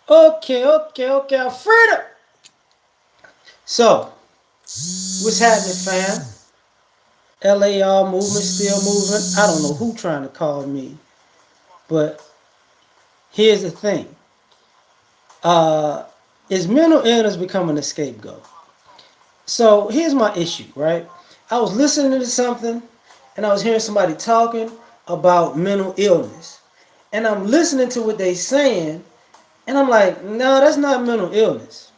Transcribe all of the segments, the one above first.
Okay, Alfredo. So, what's happening, fam? L.A.R. movement still moving. I don't know who trying to call me, but here's the thing. Uh, is mental illness becoming a scapegoat? So here's my issue, right? I was listening to something, and I was hearing somebody talking about mental illness, and I'm listening to what they saying, and I'm like, no, that's not mental illness.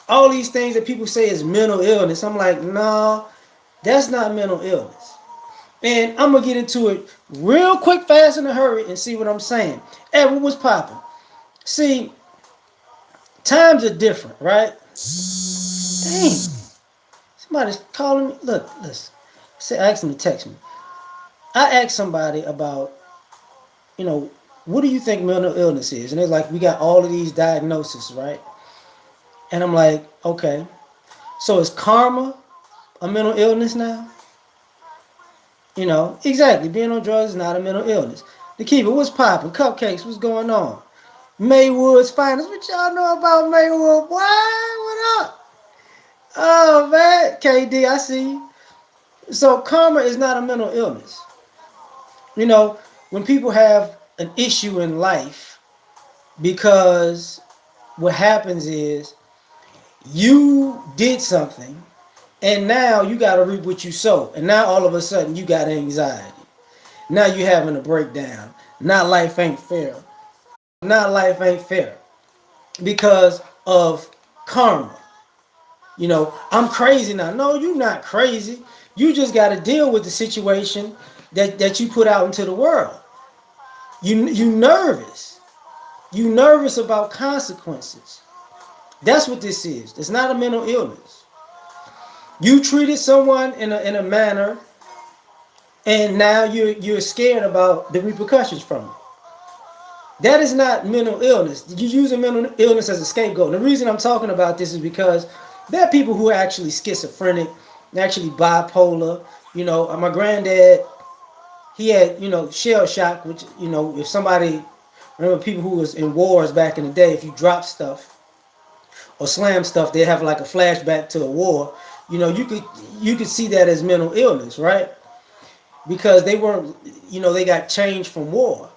All these things that people say is mental illness. I'm like, no, that's not mental illness. And I'm gonna get into it real quick, fast, in a hurry, and see what I'm saying. Hey, what was popping? See, times are different, right? Dang, somebody's calling me. Look, listen. Say, ask them to text me. I asked somebody about, you know, what do you think mental illness is? And they're like, we got all of these diagnoses, right? And I'm like, okay, so is karma a mental illness now? Exactly. Being on drugs is not a mental illness. The keeper, what's popping? Cupcakes, what's going on? Maywood's finest. What y'all know about Maywood? What up? Oh man, KD, I see you. So karma is not a mental illness. You know, when people have an issue in life, because what happens is you did something, and now you got to reap what you sow, and now all of a sudden you got anxiety. Now you having a breakdown. Now life ain't fair. Now life ain't fair because of karma. I'm crazy now. No, you're not crazy. You just got to deal with the situation that you put out into the world. You nervous. You nervous about consequences. That's what this is. It's not a mental illness. You treated someone in a manner, and now you're scared about the repercussions from it. That is not mental illness. You're using mental illness as a scapegoat. And the reason I'm talking about this is because there are people who are actually schizophrenic, actually bipolar. My granddad, he had, shell shock, which, if somebody, remember people who was in wars back in the day, if you drop stuff or slam stuff, they have like a flashback to the war. You could see that as mental illness, right? Because they weren't, they got changed from war.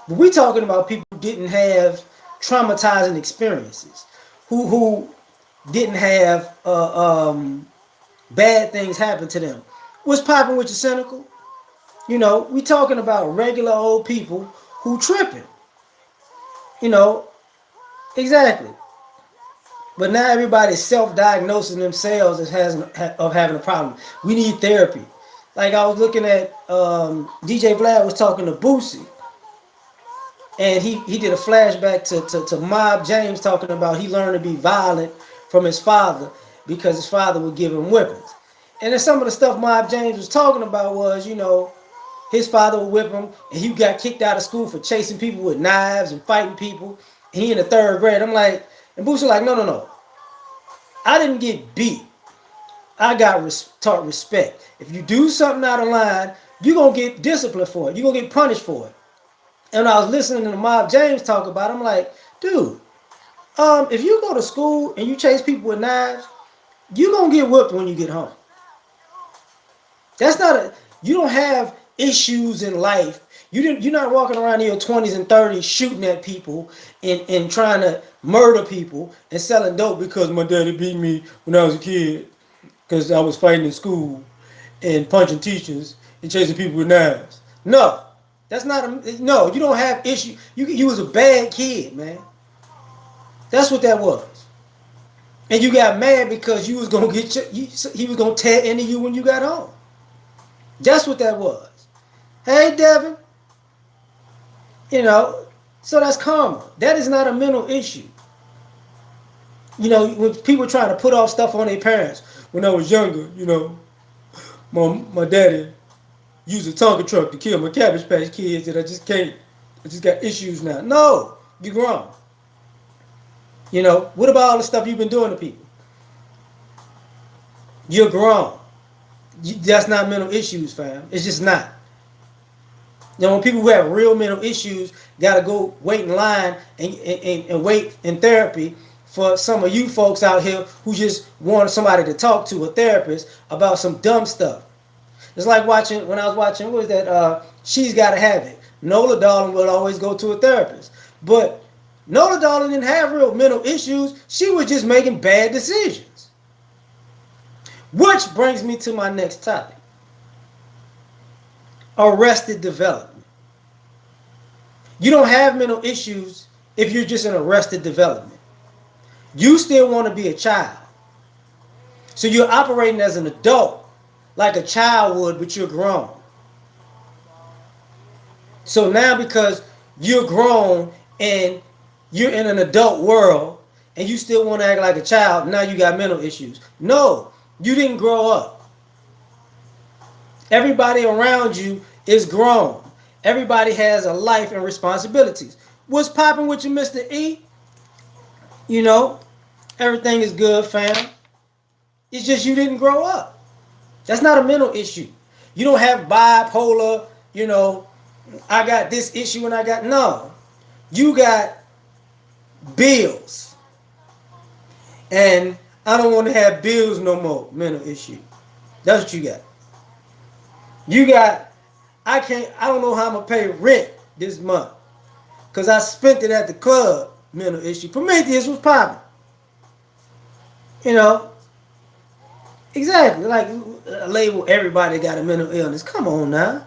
But we're talking about people who didn't have traumatizing experiences, who didn't have bad things happen to them. What's popping with your cynical? We talking about regular old people who tripping. You know, exactly. But now everybody's self-diagnosing themselves of having a problem. We need therapy. Like I was looking at DJ Vlad was talking to Boosie, and he did a flashback to Mob James talking about he learned to be violent from his father because his father would give him whippings. And then some of the stuff Mob James was talking about was, his father would whip him, and he got kicked out of school for chasing people with knives and fighting people. And he in the third grade. I'm like, and Boosie like, no, no, no. I didn't get beat. I got taught respect. If you do something out of line, you're going to get disciplined for it. You're going to get punished for it. And I was listening to Mob James talk about it. I'm like, dude, if you go to school and you chase people with knives, you're going to get whipped when you get home. That's not you don't have issues in life. You're not walking around in your 20s and 30s shooting at people and trying to murder people and selling dope because my daddy beat me when I was a kid because I was fighting in school and punching teachers and chasing people with knives. No, that's not no. You don't have issue. You was a bad kid, man. That's what that was. And you got mad because you was gonna he was gonna tear into you when you got home. That's what that was. Hey, Devin. You know, so that's karma. That is not a mental issue. When people trying to put off stuff on their parents. When I was younger, my daddy used a Tonka truck to kill my Cabbage Patch kids, and I just can't. I just got issues now. No, you're grown. What about all the stuff you've been doing to people? You're grown. That's not mental issues, fam. It's just not. You know, when people who have real mental issues got to go wait in line and wait in therapy for some of you folks out here who just want somebody to talk to, a therapist, about some dumb stuff. It's like watching, when I was watching, what was that? She's Gotta Have It. Nola Darling would always go to a therapist. But Nola Darling didn't have real mental issues. She was just making bad decisions. Which brings me to my next topic. Arrested development. You don't have mental issues if you're just in arrested development. You still want to be a child. So you're operating as an adult like a child would, but you're grown. So now because you're grown and you're in an adult world and you still want to act like a child, now you got mental issues. No, you didn't grow up. Everybody around you is grown. Everybody has a life and responsibilities. What's popping with you, Mr. E? You know, everything is good, fam. It's just you didn't grow up. That's not a mental issue. You don't have bipolar, you know, I got this issue and I got, no. You got bills. And I don't want to have bills no more, mental issue. That's what you got. You got, I don't know how I'm going to pay rent this month. Because I spent it at the club, mental issue. Prometheus was popping. You know, exactly. Like, label everybody got a mental illness. Come on now.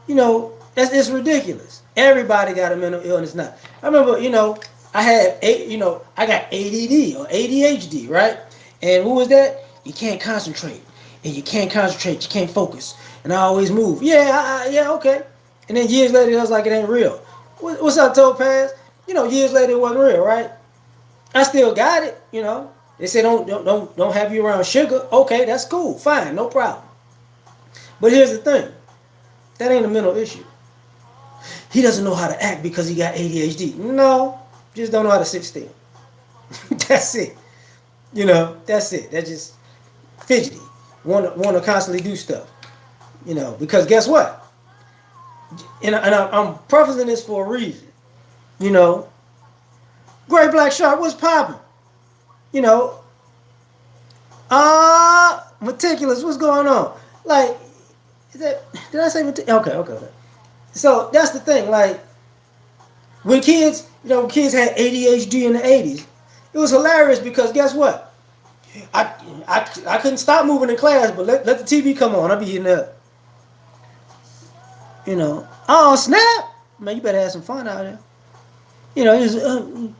You know, it's ridiculous. Everybody got a mental illness now. I remember, you know, I got ADD or ADHD, right? And what was that? You can't concentrate. And you can't concentrate. You can't focus. And I always move. Yeah, yeah, okay. And then years later, it was like it ain't real. What's up, Topaz? You know, years later, it wasn't real, right? I still got it, you know. They say don't have you around sugar. Okay, that's cool. Fine, no problem. But here's the thing. That ain't a mental issue. He doesn't know how to act because he got ADHD. No, just don't know how to sit still. That's it. You know, that's it. That's just fidgety. Want to constantly do stuff. You know, because guess what? And I'm prefacing this for a reason. You know, Great Black Shark, what's popping? You know, meticulous, what's going on? Like, did I say meticulous? Okay. So that's the thing. Like, when kids, you know, kids had ADHD in the 80s, it was hilarious because guess what? I couldn't stop moving in class, but let the TV come on. I'll be eating up. You know, oh snap, man, you better have some fun out there. You know,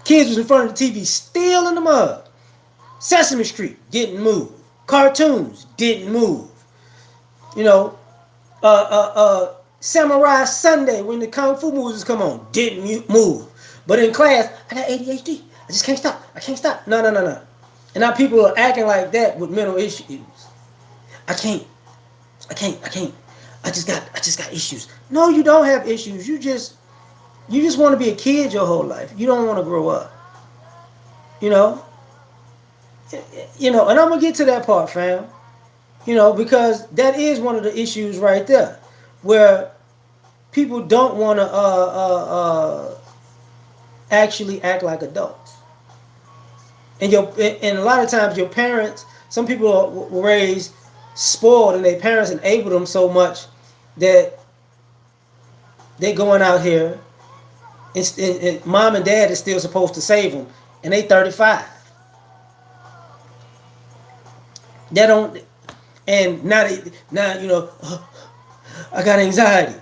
kids was in front of the TV, still in the mud. Sesame Street didn't move. Cartoons didn't move. You know, Samurai Sunday when the Kung Fu movies come on didn't move. But in class, I got ADHD. I just can't stop. I can't stop. No. And now people are acting like that with mental issues. I can't. I just got issues. No, you don't have issues. You just want to be a kid your whole life. You don't want to grow up. You know? You know, and I'm going to get to that part, fam. You know, because that is one of the issues right there. Where people don't want to actually act like adults. And a lot of times your parents, some people were raised spoiled and their parents enabled them so much that they going out here and mom and dad is still supposed to save them and they 35. They don't, and now you know, I got anxiety.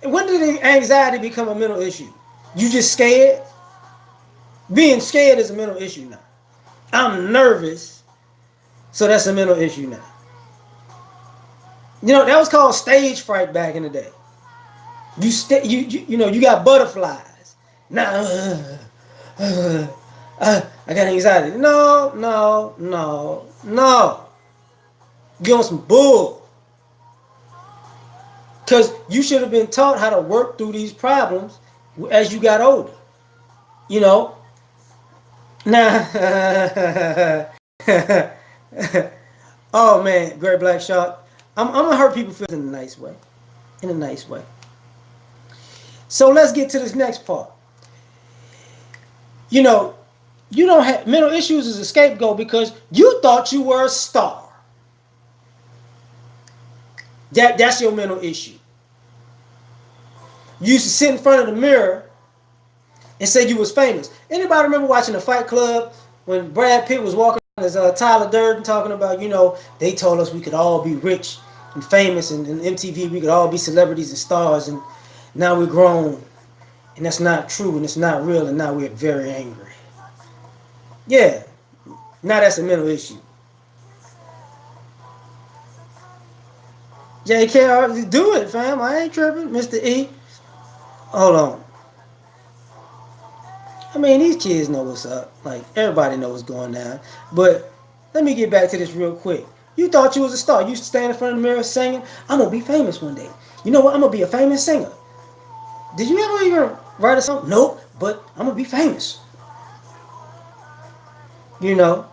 When did anxiety become a mental issue? You just scared? Being scared is a mental issue now. I'm nervous, so that's a mental issue now. You know, that was called stage fright back in the day. You know, you got butterflies. Now, I got anxiety. No. You're on some bull. Because you should have been taught how to work through these problems as you got older. You know? Now, oh man, Great Black Shark. I'm going to hurt people feel in a nice way. In a nice way. So let's get to this next part. You know, you don't have mental issues as a scapegoat because you thought you were a star. That's your mental issue. You used to sit in front of the mirror and say you was famous. Anybody remember watching the Fight Club when Brad Pitt was walking as Tyler Durden talking about, they told us we could all be rich and famous, and MTV we could all be celebrities and stars, and now we're grown, and that's not true, and it's not real, and now we're very angry. Yeah, now that's a mental issue. JK, do it, fam. I ain't tripping, Mr. E. Hold on. I mean, these kids know what's up. Like, everybody knows what's going down. But let me get back to this real quick. You thought you was a star. You used to stand in front of the mirror singing, I'm going to be famous one day. You know what? I'm going to be a famous singer. Did you ever even write a song? Nope, but I'm going to be famous. You know?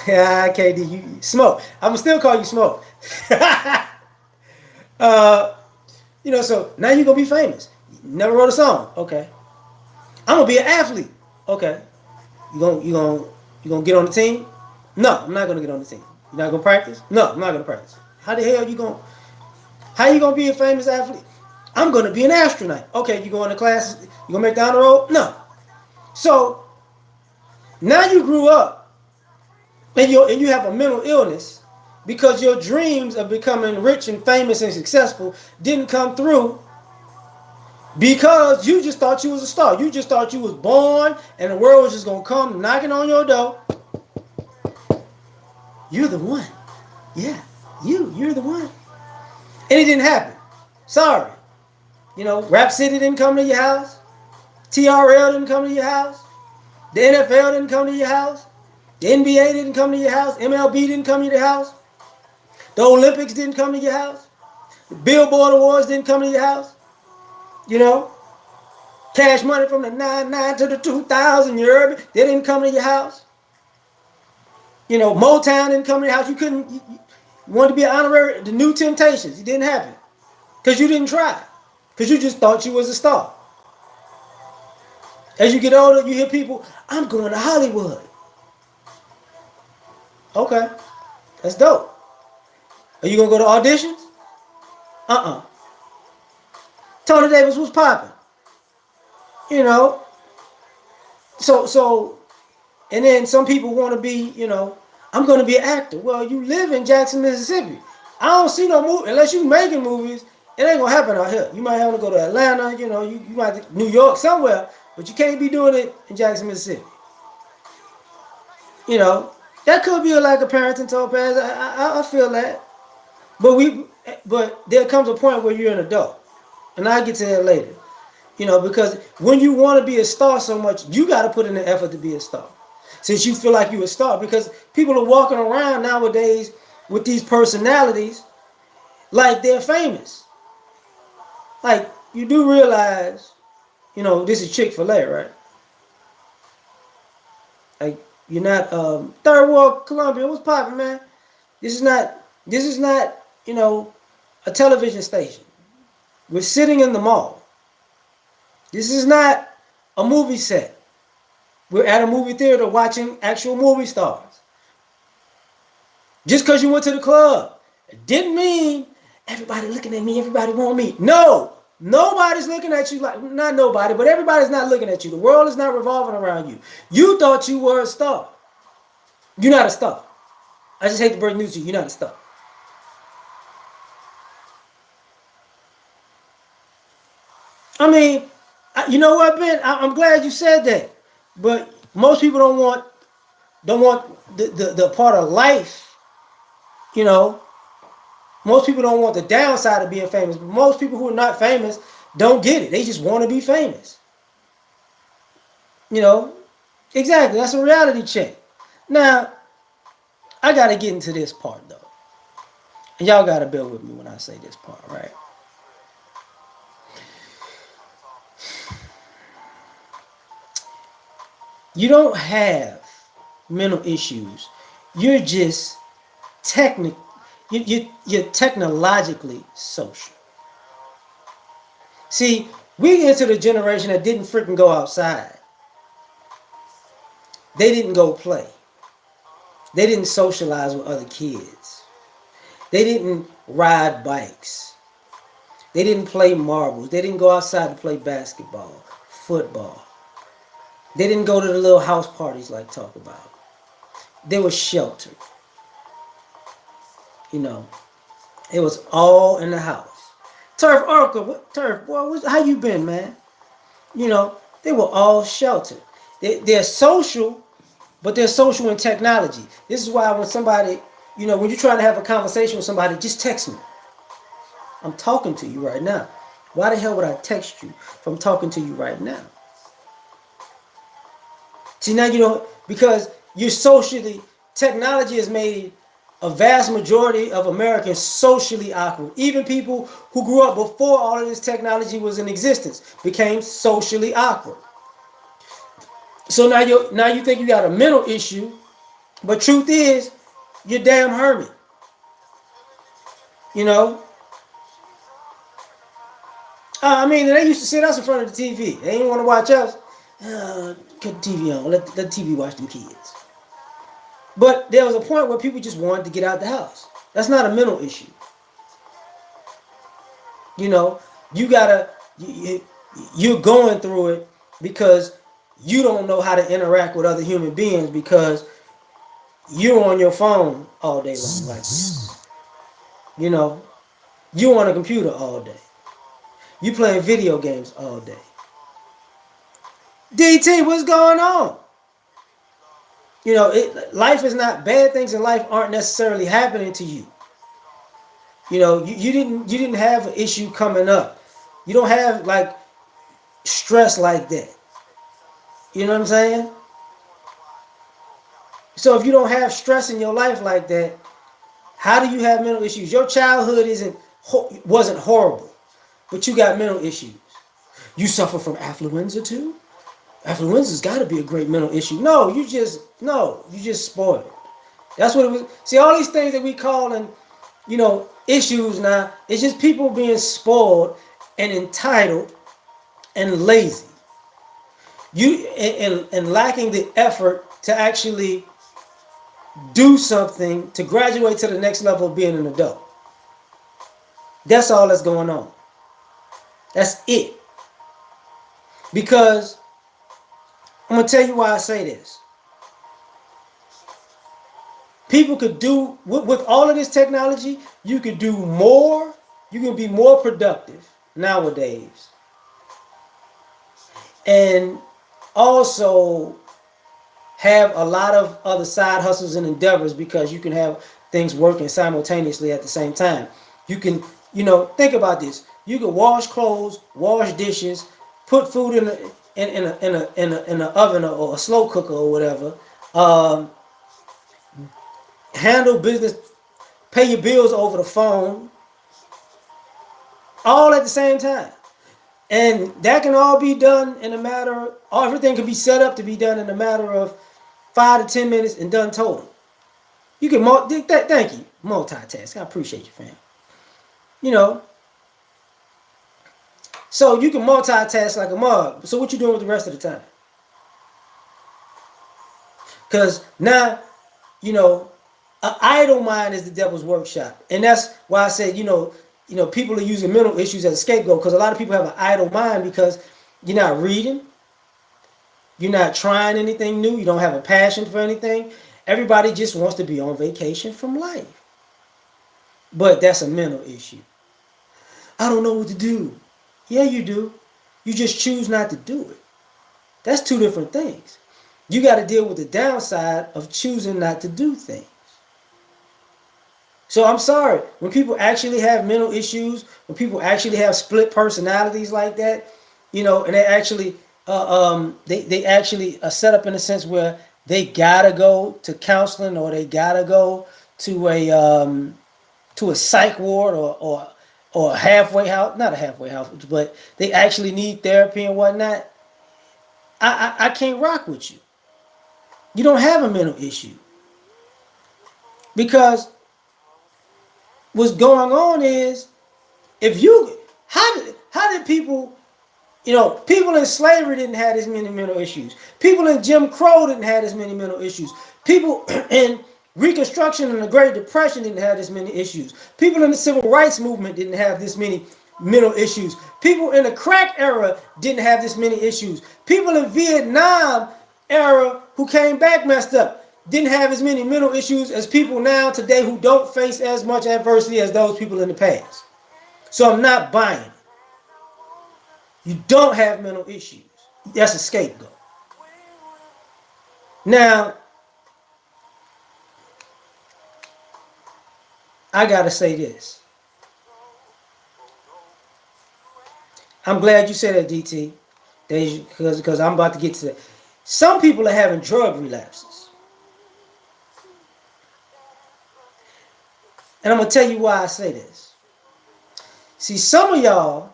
Yeah, KD, you Smoke. I'm going to still call you Smoke. So now you're going to be famous. Never wrote a song. Okay. I'm gonna be an athlete. Okay. You gonna get on the team? No, I'm not gonna get on the team. You're not gonna practice? No, I'm not gonna practice. How you gonna be a famous athlete? I'm gonna be an astronaut. Okay, you going to classes? You gonna make the honor roll? No. So now you grew up and you have a mental illness because your dreams of becoming rich and famous and successful didn't come through. Because you just thought you was a star. You just thought you was born and the world was just going to come knocking on your door. You're the one. Yeah, you're the one. And it didn't happen. Sorry. Rap City didn't come to your house. TRL didn't come to your house. The NFL didn't come to your house. The NBA didn't come to your house. MLB didn't come to your house. The Olympics didn't come to your house. The Billboard Awards didn't come to your house. Cash money from the 99 to the 2000, you heard me? They didn't come to your house. Motown didn't come to your house. You wanted to be an honorary, the New Temptations. It didn't happen. Because you didn't try. Because you just thought you was a star. As you get older, you hear people, I'm going to Hollywood. Okay. That's dope. Are you going to go to auditions? Tony Davis was popping. So, and then some people want to be, I'm going to be an actor. Well, you live in Jackson, Mississippi. I don't see no movie, unless you making movies, it ain't going to happen out here. You might have to go to Atlanta, you might, New York, somewhere, but you can't be doing it in Jackson, Mississippi. That could be like a parenting topaz. I feel that. But there comes a point where you're an adult. And I'll get to that later. Because when you want to be a star so much, you got to put in the effort to be a star. Since you feel like you're a star. Because people are walking around nowadays with these personalities like they're famous. Like, you do realize, this is Chick-fil-A, right? Like, you're not, Third World Columbia, what's poppin', man? This is not, a television station. We're sitting in the mall. This is not a movie set. We're at a movie theater watching actual movie stars. Just because you went to the club, it didn't mean everybody looking at me, everybody want me. No, nobody's looking at you like, not nobody, but everybody's not looking at you. The world is not revolving around you. You thought you were a star. You're not a star. I just hate to break news to you. You're not a star. I mean, you know what, Ben? I'm glad you said that. But most people don't want the part of life, Most people don't want the downside of being famous. But most people who are not famous don't get it. They just want to be famous. Exactly. That's a reality check. Now, I got to get into this part, though. And y'all got to bear with me when I say this part, right? You don't have mental issues. You're just you're technologically social. See, we into the generation that didn't freaking go outside. They didn't go play. They didn't socialize with other kids. They didn't ride bikes. They didn't play marbles. They didn't go outside to play basketball, football. They didn't go to the little house parties like talk about. They were sheltered. You know, it was all in the house. Turf Urkel, Turf boy, how you been, man? You know, they were all sheltered. They're social, but they're social in technology. This is why when somebody, when you're trying to have a conversation with somebody, just text me. I'm talking to you right now. Why the hell would I text you if I'm talking to you right now? See, now you know, because you're socially, technology has made a vast majority of Americans socially awkward. Even people who grew up before all of this technology was in existence became socially awkward. So now you think you got a mental issue, but truth is, you're damn hermit. You know, I mean, they used to sit us in front of the TV. They didn't want to watch us. Cut the TV on. Let the TV watch them kids. But there was a point where people just wanted to get out the house. That's not a mental issue. You know, you gotta, you're going through it because you don't know how to interact with other human beings because you're on your phone all day long like this. You know, you on a computer all day. You playing video games all day. DT, what's going on? You know, life is not, bad things in life aren't necessarily happening to you. You know, you didn't have an issue coming up. You don't have like stress like that. You know what I'm saying? So if you don't have stress in your life like that, how do you have mental issues? Your childhood wasn't horrible, but you got mental issues. You suffer from affluenza too? Affluenza's got to be a great mental issue. No, you just spoiled. That's what it was. See, all these things that we call issues now, it's just people being spoiled and entitled and lazy. And lacking the effort to actually do something to graduate to the next level of being an adult. That's all that's going on. That's it. Because I'm going to tell you why I say this. People could do, with all of this technology, you could do more, you can be more productive nowadays. And also have a lot of other side hustles and endeavors because you can have things working simultaneously at the same time. You can, think about this. You can wash clothes, wash dishes, put food in a oven or a slow cooker or whatever. Handle business, pay your bills over the phone, all at the same time. And that can all be done in a matter of, everything can be set up to be done in a matter of 5 to 10 minutes and done total. You can, thank you, multitask. I appreciate you, fam. You know, so you can multitask like a mug. So what you doing with the rest of the time? Because now, an idle mind is the devil's workshop. And that's why I said, people are using mental issues as a scapegoat because a lot of people have an idle mind because you're not reading, you're not trying anything new, you don't have a passion for anything. Everybody just wants to be on vacation from life. But that's a mental issue. I don't know what to do. Yeah, you do. You just choose not to do it. That's two different things. You got to deal with the downside of choosing not to do things. So I'm sorry, when people actually have mental issues, when people actually have split personalities like that, and they actually they actually are set up in a sense where they gotta go to counseling or they gotta go to a psych ward or a halfway house, not a halfway house, but they actually need therapy and whatnot. I can't rock with you. You don't have a mental issue because what's going on is if you How did people, people in slavery didn't have as many mental issues. People in Jim Crow didn't have as many mental issues. People in Reconstruction and the Great Depression didn't have as many issues. People in the Civil Rights Movement didn't have this many mental issues. People in the crack era didn't have this many issues. People in Vietnam era who came back messed up didn't have as many mental issues as people now today who don't face as much adversity as those people in the past. So I'm not buying. You don't have mental issues. That's a scapegoat. Now, I gotta say this. I'm glad you said that, DT. Because I'm about to get to that. Some people are having drug relapses. And I'm gonna tell you why I say this. See, some of y'all,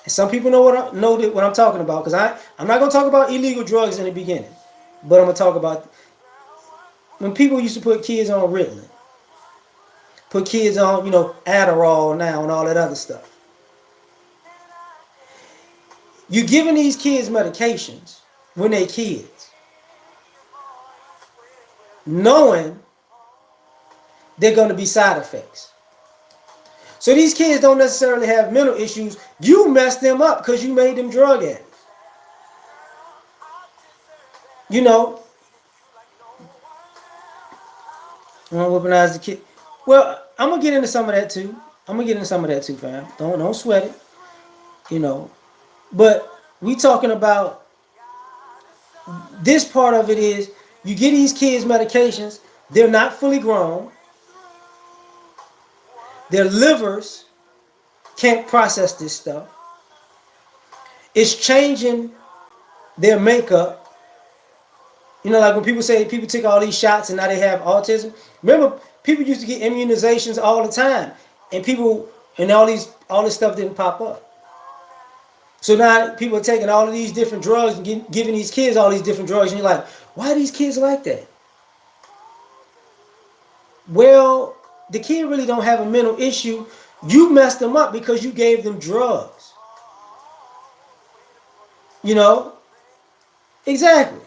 and some people know what I'm talking about, because I'm not gonna talk about illegal drugs in the beginning, but I'm gonna talk about when people used to put kids on Ritalin, put kids on, Adderall now and all that other stuff. You're giving these kids medications when they're kids, knowing they're going to be side effects. So these kids don't necessarily have mental issues. You messed them up because you made them drug addicts. I'm gonna weaponize the kid. Well, I'm gonna get into some of that too. Fam. Don't sweat it. But we talking about this part of it is you get these kids medications. They're not fully grown. Their livers can't process this stuff. It's changing their makeup. Like when people say people take all these shots and now they have autism. Remember, people used to get immunizations all the time, and all this stuff didn't pop up. So now people are taking all of these different drugs and giving these kids all these different drugs, and you're like, why are these kids like that? Well, the kid really don't have a mental issue. You messed them up because you gave them drugs. Exactly.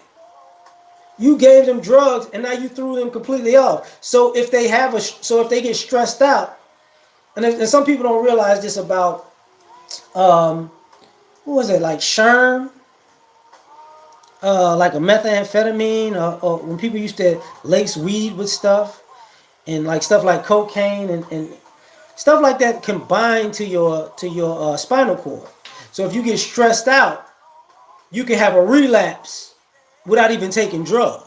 You gave them drugs and now you threw them completely off. So if they get stressed out, and some people don't realize this about what was it, like Sherm, like a methamphetamine, or when people used to lace weed with stuff, and like stuff like cocaine and stuff like that combined to your spinal cord. So if you get stressed out, you can have a relapse without even taking drugs.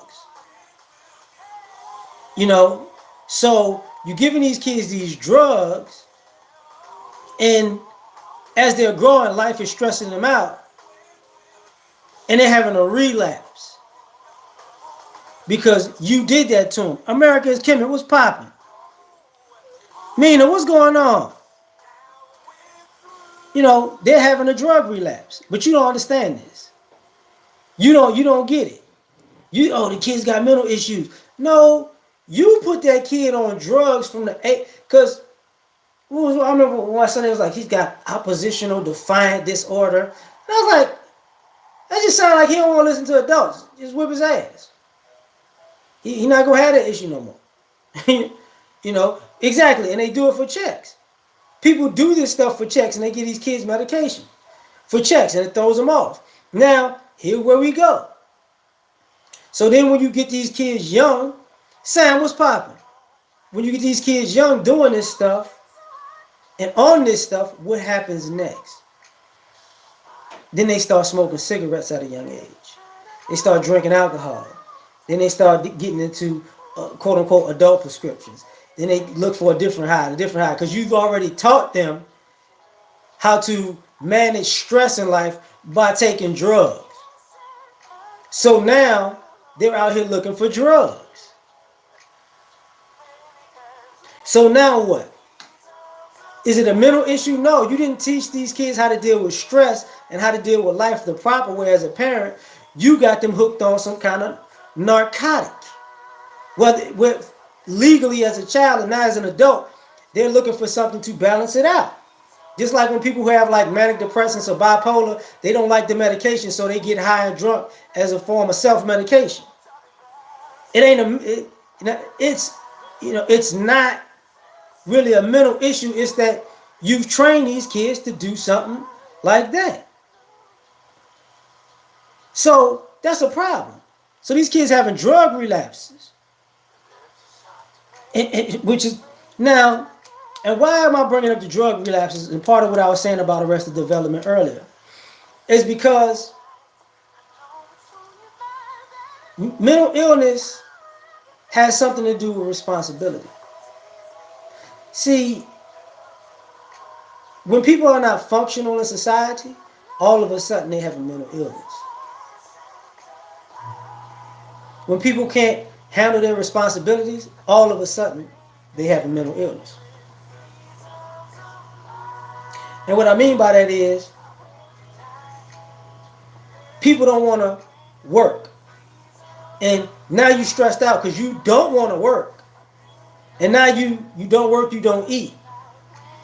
So you're giving these kids these drugs, and as they're growing, life is stressing them out, and they're having a relapse because you did that to them. America is Kimmy, what's popping? Mina, what's going on? They're having a drug relapse, but you don't understand this. You don't get it. The kid's got mental issues. No, you put that kid on drugs from the because I remember one Sunday was like, he's got oppositional defiant disorder. And I was like, that just sounds like he don't want to listen to adults. Just whip his ass. He not gonna have that issue no more. Exactly. And they do it for checks. People do this stuff for checks, and they give these kids medication for checks, and it throws them off. Now, here where we go. So then when you get these kids young, Sam, what's popping? When you get these kids young doing this stuff and on this stuff, what happens next? Then they start smoking cigarettes at a young age. They start drinking alcohol. Then they start getting into quote unquote adult prescriptions. Then they look for a different high, because you've already taught them how to manage stress in life by taking drugs. So now they're out here looking for drugs. So now what? Is it a mental issue? No, you didn't teach these kids how to deal with stress and how to deal with life the proper way as a parent. You got them hooked on some kind of narcotic. Whether legally as a child and now as an adult, they're looking for something to balance it out. Just like when people who have like manic depressants or bipolar, they don't like the medication, so they get high and drunk as a form of self-medication. It ain't it's it's not really a mental issue. It's that you've trained these kids to do something like that. So that's a problem. So these kids having drug relapses, which is now. And why am I bringing up the drug relapses? And part of what I was saying about arrested development earlier is because mental illness has something to do with responsibility. See, when people are not functional in society, all of a sudden they have a mental illness. When people can't handle their responsibilities, all of a sudden they have a mental illness. And what I mean by that is people don't want to work. And now you stressed out because you don't want to work. And now you don't work, you don't eat.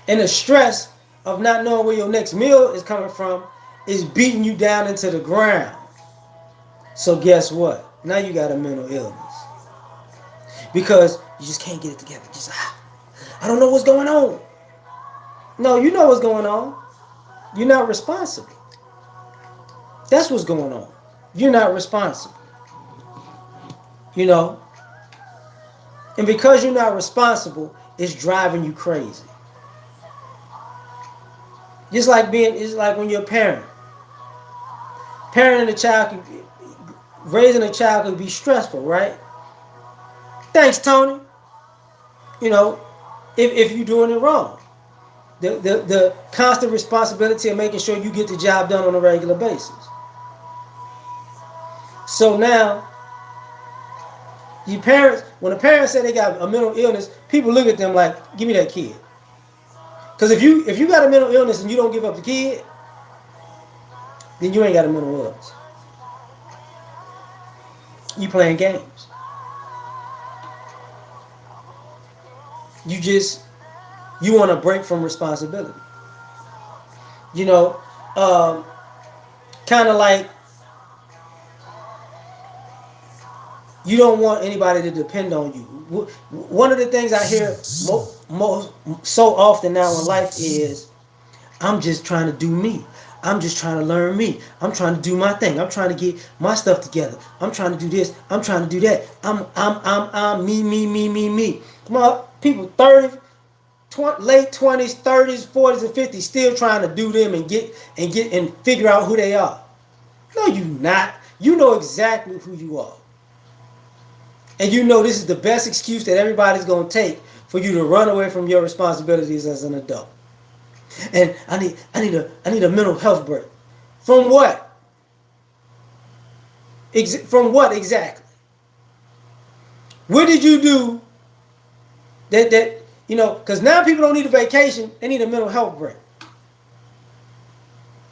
And the stress of not knowing where your next meal is coming from is beating you down into the ground. So guess what? Now you got a mental illness. Because you just can't get it together. Just, I don't know what's going on. No, you know what's going on. You're not responsible. That's what's going on. You're not responsible. You know? And because you're not responsible, it's driving you crazy. It's like when you're a parent. Raising a child can be stressful, right? Thanks, Tony. You know, if you're doing it wrong. The constant responsibility of making sure you get the job done on a regular basis. So now, when a parent say they got a mental illness, people look at them like, give me that kid. Because if you got a mental illness and you don't give up the kid, then you ain't got a mental illness. You playing games. You want to break from responsibility. You know, kind of like you don't want anybody to depend on you. One of the things I hear so often now in life is, I'm just trying to do me. I'm just trying to learn me. I'm trying to do my thing. I'm trying to get my stuff together. I'm trying to do this. I'm trying to do that. I'm me. Come on, people 30, late 20s, 30s, 40s, and 50s still trying to do them and figure out who they are. No, you not. You know exactly who you are. And you know this is the best excuse that everybody's going to take for you to run away from your responsibilities as an adult. And I need a mental health break. From what? From what exactly? What did you do that because now people don't need a vacation, they need a mental health break.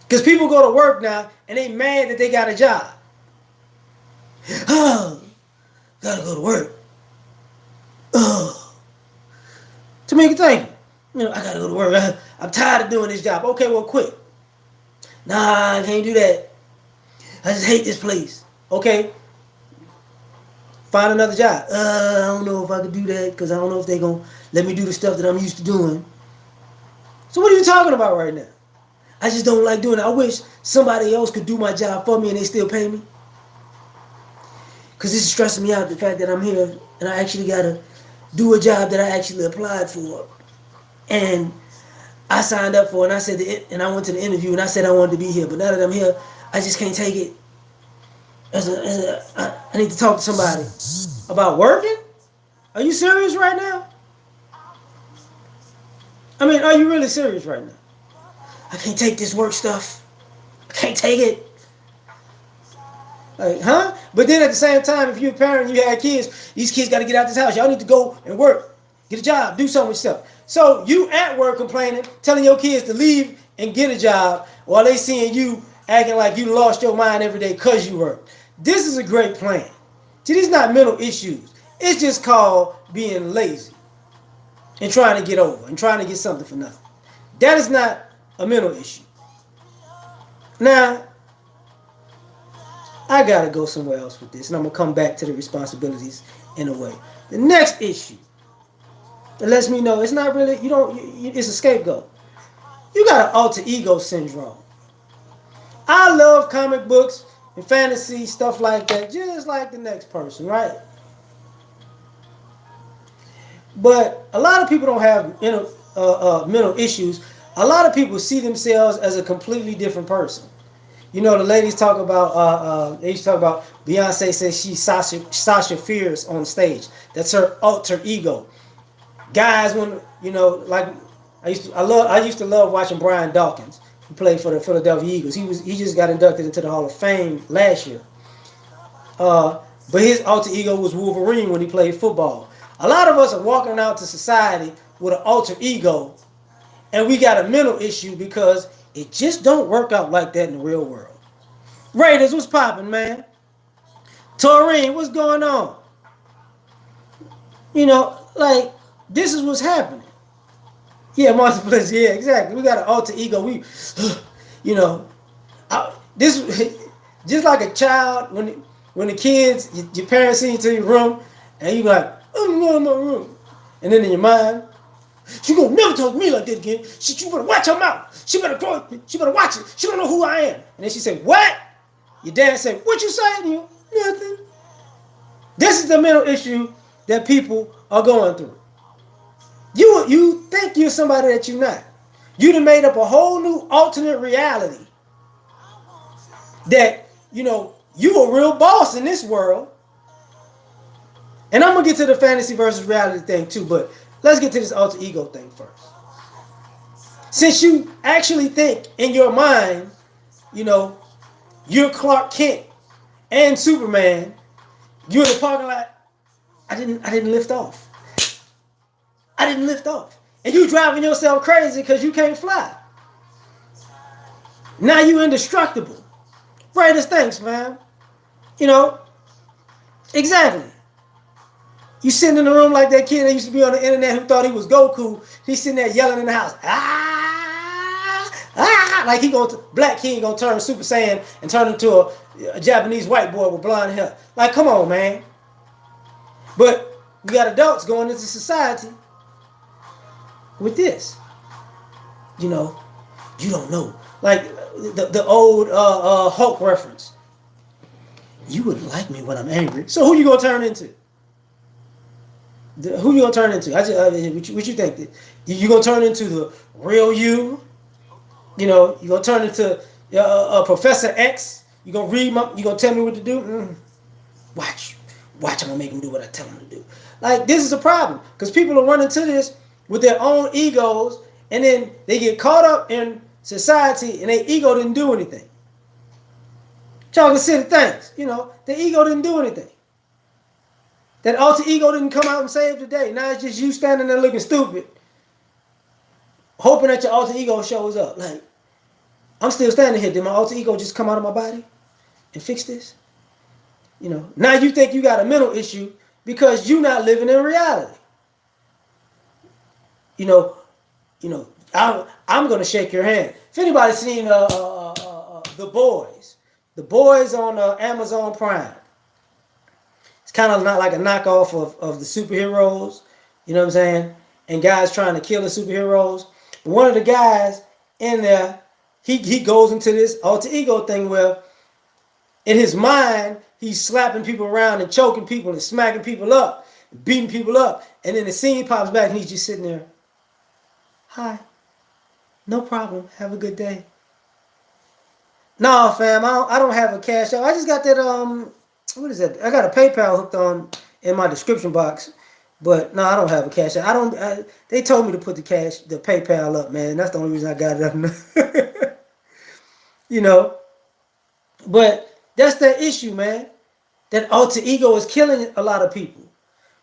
Because people go to work now and they mad that they got a job. Oh, gotta go to work. Oh. Tamika, thank you. I gotta go to work. I'm tired of doing this job. Okay, well, quit. Nah, I can't do that. I just hate this place. Okay, find another job. I don't know if I could do that because I don't know if they're gonna let me do the stuff that I'm used to doing. So what are you talking about right now? I just don't like doing it. I wish somebody else could do my job for me and they still pay me. Because this is stressing me out, the fact that I'm here and I actually got to do a job that I actually applied for. And I signed up for it and I said, and I went to the interview and I said I wanted to be here. But now that I'm here, I just can't take it. I need to talk to somebody about working? Are you serious right now? I mean, are you really serious right now? I can't take this work stuff. I can't take it. Like, huh? But then at the same time, if you're a parent and you have kids, these kids got to get out this house. Y'all need to go and work. Get a job. Do something with stuff. So you at work complaining, telling your kids to leave and get a job while they seeing you acting like you lost your mind every day because you work. This is a great plan. See, these not mental issues. It's just called being lazy and trying to get over and trying to get something for nothing. That is not a mental issue. Now, I gotta go somewhere else with this, and I'm gonna come back to the responsibilities in a way. The next issue that lets me know it's not really you don't. It's a scapegoat. You got an alter ego syndrome. I love comic books and fantasy stuff like that, just like the next person, right? But a lot of people don't have mental issues. A lot of people see themselves as a completely different person. You know, the ladies talk about. They used to talk about Beyonce says she's Sasha Fierce on stage. That's her alter ego. Guys, when like I used to love watching Brian Dawkins, who played for the Philadelphia Eagles. He just got inducted into the Hall of Fame last year. Uh, but his alter ego was Wolverine when he played football. A lot of us are walking out to society with an alter ego, and we got a mental issue because it just don't work out like that in the real world. Raiders, what's popping, man? Taurine, what's going on? Like this is what's happening. Yeah, Martha Bliss. Yeah, exactly. We got an alter ego. You know, this just like a child when the kids, your parents send you to your room, and you like, I'm going in my room, and then in your mind, she gonna never talk to me like that again. She better watch her mouth. She better watch it. She don't know who I am. And then she said, what? Your dad said, what you saying to you? Nothing. This is the mental issue that people are going through. You think you're somebody that you're not. You done made up a whole new alternate reality that, you a real boss in this world. And I'm going to get to the fantasy versus reality thing too, but let's get to this alter ego thing first. Since you actually think in your mind, you're Clark Kent and Superman, you're in the parking lot, I didn't lift off. I didn't lift off. And you driving yourself crazy because you can't fly. Now you indestructible. Greatest thanks, man. Exactly. You sitting in the room like that kid that used to be on the internet who thought he was Goku. He's sitting there yelling in the house. Like Black King gonna turn Super Saiyan and turn into a Japanese white boy with blonde hair. Like, come on, man. But we got adults going into society with this. You don't know. Like the old Hulk reference. You wouldn't like me when I'm angry. So who you gonna turn into? Who you gonna turn into? What you think? You gonna turn into the real you? You gonna turn into Professor X? You gonna you gonna tell me what to do? Watch. I'm gonna make him do what I tell him to do. Like, this is a problem because people are running to this with their own egos, and then they get caught up in society, and their ego didn't do anything. Talking silly things, the ego didn't do anything. That alter ego didn't come out and save the day. Now it's just you standing there looking stupid, hoping that your alter ego shows up. Like, I'm still standing here. Did my alter ego just come out of my body and fix this? Now you think you got a mental issue because you're not living in reality. I'm gonna shake your hand. If anybody's seen The Boys on Amazon Prime. It's kind of not like a knockoff of the superheroes, you know what I'm saying? And guys trying to kill the superheroes. But one of the guys in there, he goes into this alter ego thing where in his mind, he's slapping people around and choking people and smacking people up, beating people up. And then the scene pops back and he's just sitting there. Hi. No problem. Have a good day. Nah, fam, I don't have a cash out. I just got that, what is that? I got a PayPal hooked on in my description box. But no, I don't have a cash out. They told me to put the PayPal up, man. That's the only reason I got it up. But that's the issue, man. That alter ego is killing a lot of people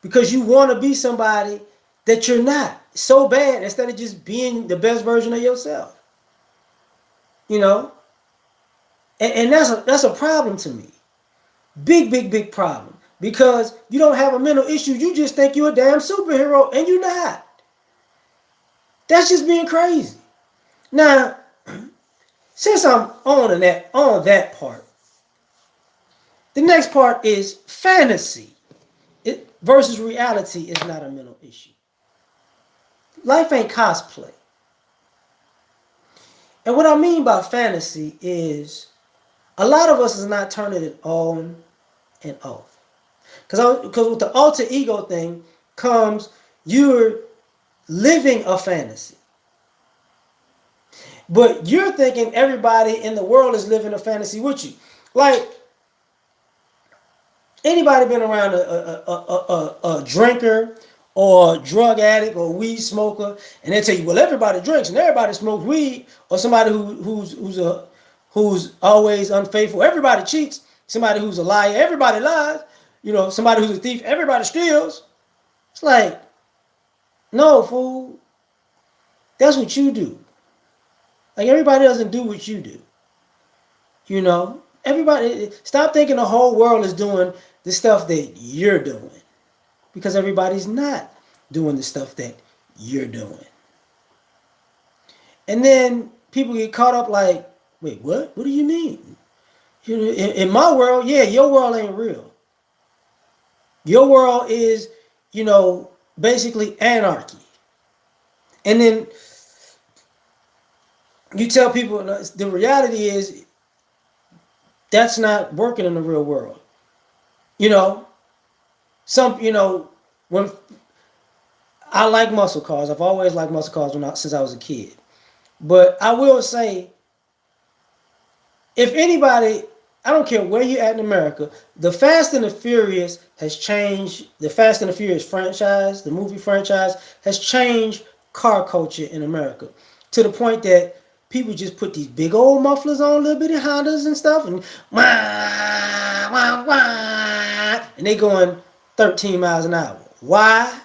because you want to be somebody that you're not so bad instead of just being the best version of yourself. And that's a problem to me. Big problem. Because you don't have a mental issue. You just think you're a damn superhero and you're not. That's just being crazy. Now, since I'm on that part, the next part is fantasy. Versus reality is not a mental issue. Life ain't cosplay. And what I mean by fantasy is a lot of us is not turning it on and off. Because with the alter ego thing comes you're living a fantasy. But you're thinking everybody in the world is living a fantasy with you. Like, anybody been around a drinker or a drug addict or weed smoker, and they tell you, well, everybody drinks and everybody smokes weed, or somebody who's always unfaithful, everybody cheats, somebody who's a liar, everybody lies, somebody who's a thief, everybody steals. It's like, no, fool, that's what you do. Like, everybody doesn't do what you do. Everybody, stop thinking the whole world is doing the stuff that you're doing, because everybody's not doing the stuff that you're doing. And then people get caught up like, wait, what? What do you mean? In my world, yeah, your world ain't real. Your world is, basically anarchy. And then you tell people the reality is that's not working in the real world. You know, when I like muscle cars, I've always liked muscle cars since I was a kid. But I will say, if anybody, I don't care where you're at in America, the Fast and the Furious has changed. The Fast and the Furious franchise, the movie franchise, has changed car culture in America to the point that people just put these big old mufflers on little bitty Hondas and stuff, and wah, wah, wah, and they going 13 miles an hour. Why?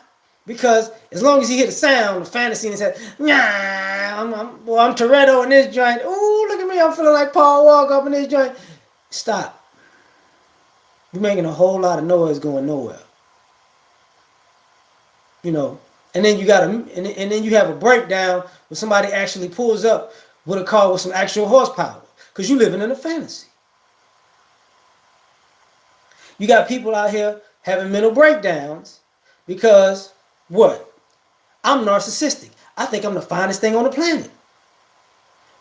Because as long as you hear the sound, the fantasy, and says, I'm Toretto in this joint. Ooh, look at me, I'm feeling like Paul Walker up in this joint. Stop. You're making a whole lot of noise going nowhere. And then and then you have a breakdown when somebody actually pulls up with a car with some actual horsepower, because you're living in a fantasy. You got people out here having mental breakdowns because what? I'm narcissistic. I think I'm the finest thing on the planet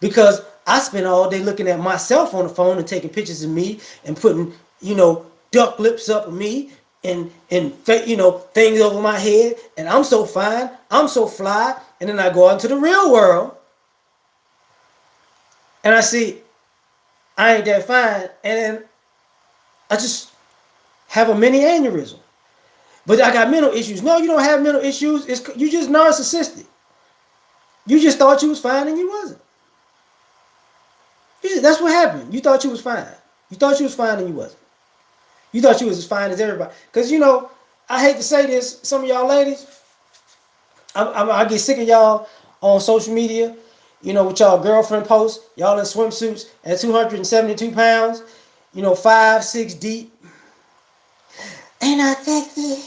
because I spend all day looking at myself on the phone and taking pictures of me and putting, duck lips up of me and things over my head, and I'm so fine, I'm so fly, and then I go out into the real world and I see I ain't that fine, and then I just have a mini aneurysm. But I got mental issues. No, you don't have mental issues. You just narcissistic. You just thought you was fine and you wasn't. That's what happened. You thought you was fine. You thought you was fine and you wasn't. You thought you was as fine as everybody. Because, I hate to say this, some of y'all ladies, I get sick of y'all on social media, with y'all girlfriend posts, y'all in swimsuits at 272 pounds, 5'6" deep. Ain't I sexy?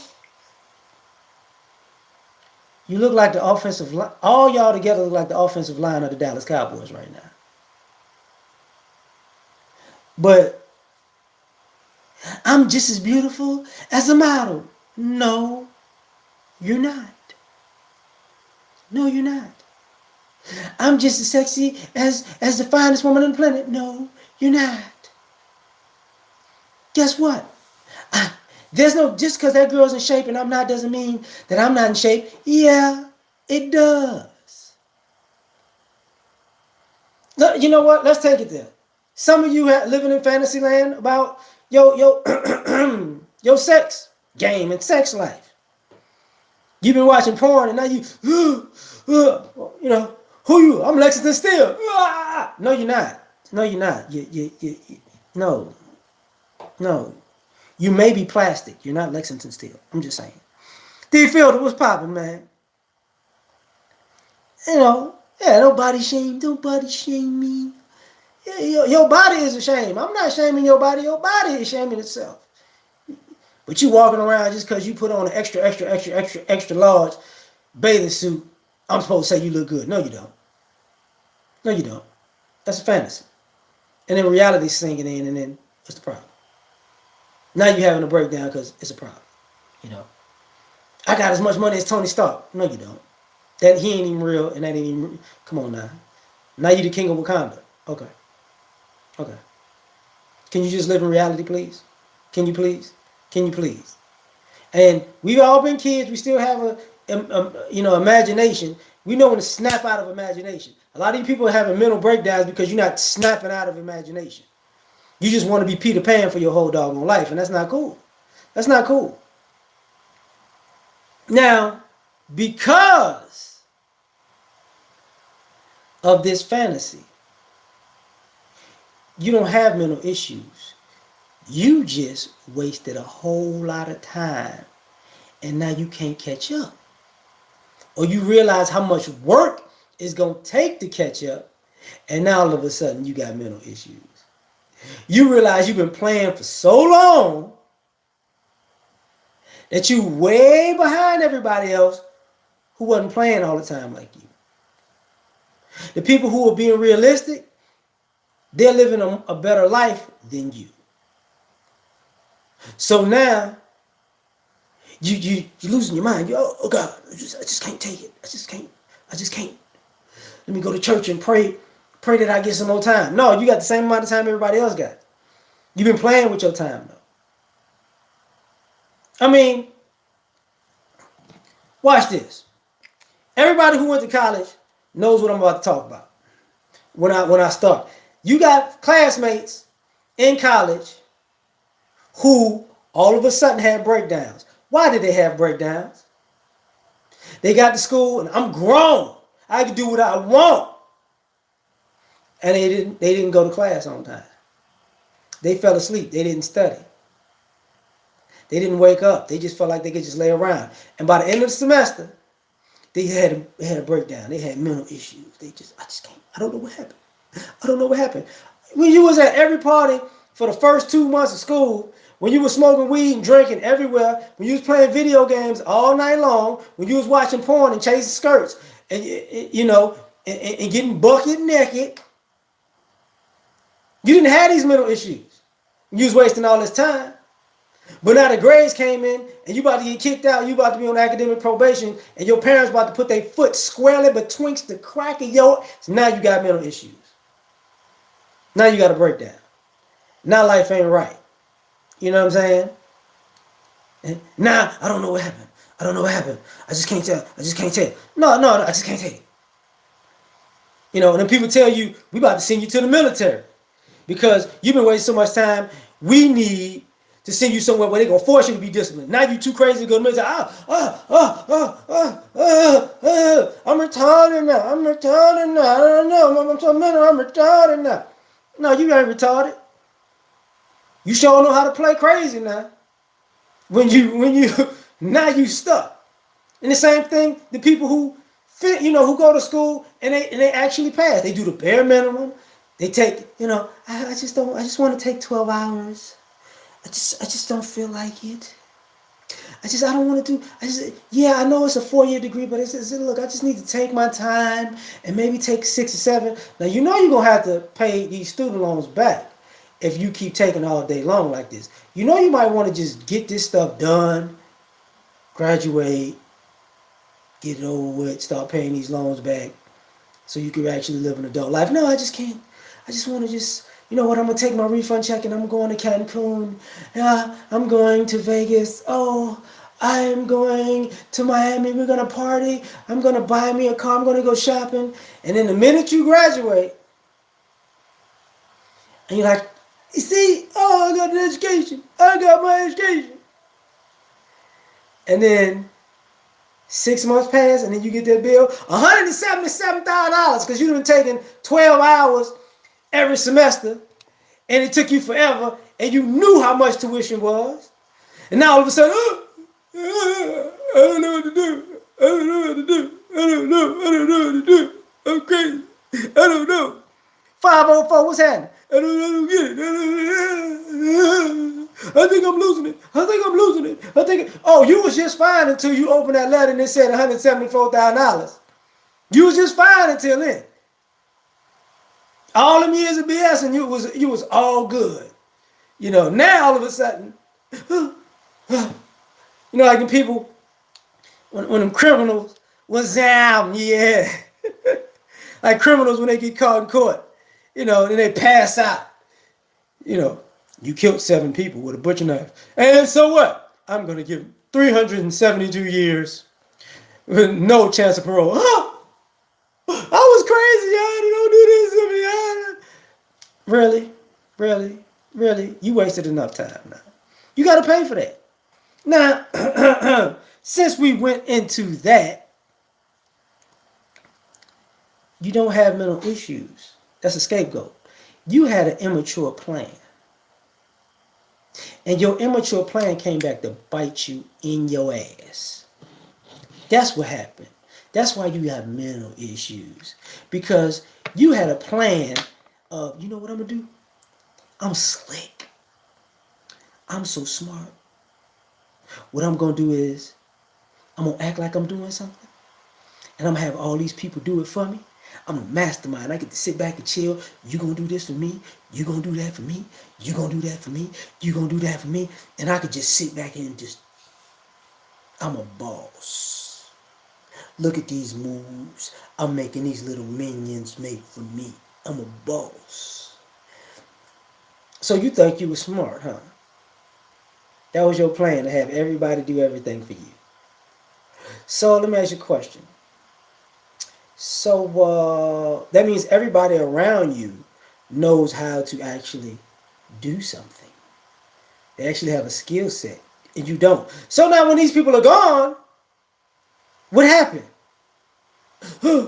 You look like the offensive line. All y'all together look like the offensive line of the Dallas Cowboys right now. But I'm just as beautiful as a model. No, you're not. No, you're not. I'm just as sexy as the finest woman on the planet. No, you're not. Guess what? There's no, just because that girl's in shape and I'm not doesn't mean that I'm not in shape. Yeah, it does. Look, you know what? Let's take it there. Some of you living in fantasy land about your sex game and sex life. You've been watching porn and now who you? I'm Lexington Steele. No, you're not. No, you're not. No. No. You may be plastic. You're not Lexington Steele. I'm just saying. D Fielder, what's popping, man? Don't body shame. Don't body shame me. Yeah, your body is a shame. I'm not shaming your body. Your body is shaming itself. But you walking around just because you put on an extra large bathing suit, I'm supposed to say you look good. No, you don't. No, you don't. That's a fantasy. And then reality's sinking in, and then what's the problem? Now you're having a breakdown because it's a problem. You know, I got as much money as Tony Stark. No, you don't. That he ain't even real, and that ain't even. Come on now. Now you the king of Wakanda. Okay. Okay. Can you just live in reality, please? Can you please? Can you please? And we've all been kids. We still have imagination. We know when to snap out of imagination. A lot of you people are having mental breakdowns because you're not snapping out of imagination. You just want to be Peter Pan for your whole doggone life, and that's not cool. That's not cool. Now, because of this fantasy, you don't have mental issues. You just wasted a whole lot of time, and now you can't catch up. Or you realize how much work it's going to take to catch up, and now all of a sudden you got mental issues. You realize you've been playing for so long that you way behind everybody else who wasn't playing all the time like you. The people who are being realistic, they're living a better life than you. So now you're losing your mind. Oh God, I just can't take it. I just can't. Let me go to church and pray that I get some more time. No, you got the same amount of time everybody else got. You've been playing with your time though. I mean, watch this. Everybody who went to college knows what I'm about to talk about. When I start, you got classmates in college who all of a sudden had breakdowns. Why did they have breakdowns? They got to school and I'm grown. I can do what I want. And they didn't go to class on time. They fell asleep. They didn't study. They didn't wake up. They just felt like they could just lay around. And by the end of the semester, they had a breakdown. They had mental issues. I just can't. I don't know what happened. I don't know what happened. When you was at every party for the first 2 months of school, when you was smoking weed and drinking everywhere, when you was playing video games all night long, when you was watching porn and chasing skirts, and and getting bucket naked, you didn't have these mental issues. You was wasting all this time. But now the grades came in, and you about to get kicked out. You about to be on academic probation, and your parents about to put their foot squarely between the crack of your. So now you got mental issues. Now you got a breakdown. Now life ain't right. You know what I'm saying? And now I don't know what happened. I don't know what happened. I just can't tell. I just can't tell. No, I just can't tell you. And then people tell you we about to send you to the military because you've been wasting so much time. We need to send you somewhere where they're going to force you to be disciplined. Now you too crazy to go to the military. I'm retarded now. I'm retarded now. I don't know. I'm so mental. I'm retarded now. No, you ain't retarded. You sure know how to play crazy now. When you now you stuck. And the same thing, the people who who go to school and they actually pass. They do the bare minimum. They take, I just want to take 12 hours. I just don't feel like it. I don't want to do, I know it's a 4-year degree, but look, I just need to take my time and maybe take 6 or 7. Now, you're going to have to pay these student loans back if you keep taking all day long like this. You might want to just get this stuff done, graduate, get it over with, start paying these loans back so you can actually live an adult life. No, I just can't. I just want to you know what, I'm going to take my refund check and I'm going to Cancun. I'm going to Vegas. Oh, I'm going to Miami. We're going to party. I'm going to buy me a car. I'm going to go shopping. And then the minute you graduate, and you're like, you see, I got an education. I got my education. And then 6 months pass, and then you get that bill, $177,000 because you've been taking 12 hours every semester, and it took you forever, and you knew how much tuition was. And now all of a sudden, I don't know what to do. I don't know what to do. I don't know what to do. I'm crazy. I don't know. 504, what's happening? I don't get it. I think I'm losing it. Oh, you was just fine until you opened that letter and it said $174,000. You was just fine until then. all them years of BS and you was all good. Now all of a sudden, like the people when them criminals was down, yeah. Like criminals when they get caught in court, then they pass out. You know, you killed 7 people with a butcher knife. And so what? I'm going to give 372 years with no chance of parole. Oh, I was crazy. Don't do this to me. Really? Really? Really? You wasted enough time now. You got to pay for that. Now, since we went into that, you don't have mental issues. That's a scapegoat. You had an immature plan. And your immature plan came back to bite you in your ass. That's what happened. That's why you have mental issues. Because you had a plan of, you know what I'm going to do? I'm slick. I'm so smart. What I'm going to do is, I'm going to act like I'm doing something. And I'm going to have all these people do it for me. I'm a mastermind. I get to sit back and chill. You gonna do this for me. You gonna do that for me. You gonna do that for me. You gonna do that for me. And I could just sit back and I'm a boss. Look at these moves. I'm making these little minions make for me. I'm a boss. So you think you were smart, huh? That was your plan, to have everybody do everything for you. So let me ask you a question. So that means everybody around you knows how to actually do something. They actually have a skill set, and you don't. So now when these people are gone, what happened? I